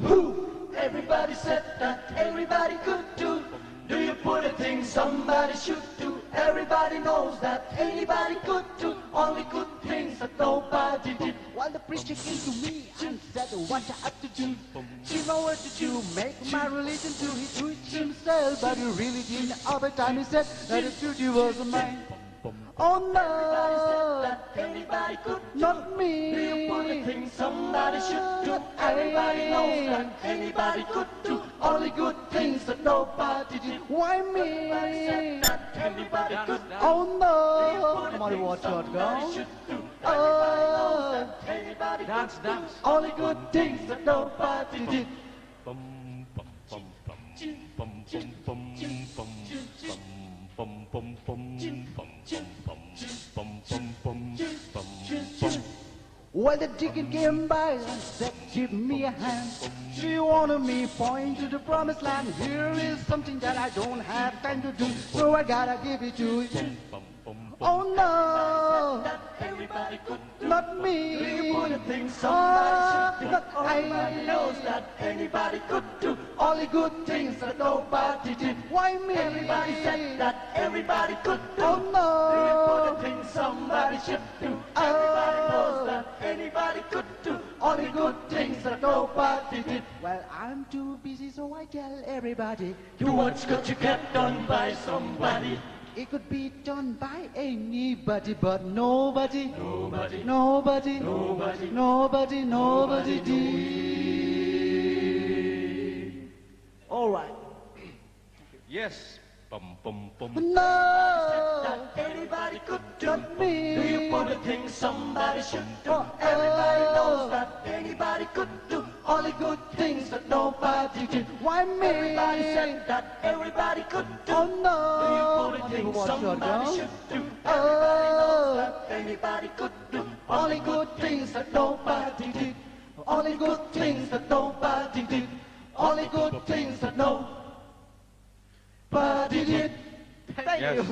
Who? Everybody said that everybody could do. Do you put a thing somebody should do? Everybody knows that anybody could do. Only good things that nobody did. While the preacher came to me and said what I have to do. You know what to do, make my religion do. He preached himself, but he really didn't. Every time he said that his duty was mine. Oh no, Anybody could do. not me. Do you put a thing somebody should do? Everybody knows that anybody could do. Only good things that nobody did. Why Everybody said me? that everybody could do. Oh Do you no, put a come on, thing watch out, somebody go. should do? Everybody knows that anybody Dance, could do. dance. Only good things that nobody did. Well, the ticket came by and said, give me a hand. She wanted me point to the promised land. Here is something that I don't have time to do, so I gotta give it to you. Oh no, That everybody could do. not me. Do you put a thing somebody should do? But Everybody knows that anybody could do. Only good things that nobody did. Why me? Everybody said that everybody could do. Oh Do you put a no. thing somebody should do? Everybody knows that anybody could do. Only good things that nobody did. Well, I'm too busy, so I tell everybody. Do what's got you get done by somebody. It could be done by anybody, but nobody, Nobody. nobody, Nobody. nobody, nobody did. All right. Yes. No, That anybody could do. not me. Do you put a thing somebody should do? Everybody knows that anybody could do. Only good things that nobody did. Why me? Everybody said that everybody could do. Oh Do you no. put a thing Watch out, somebody girl. should do? Everybody knows that anybody could do. Only good things that nobody did. Only good things that nobody did. Only good things that nobody did. Thank Yes. you.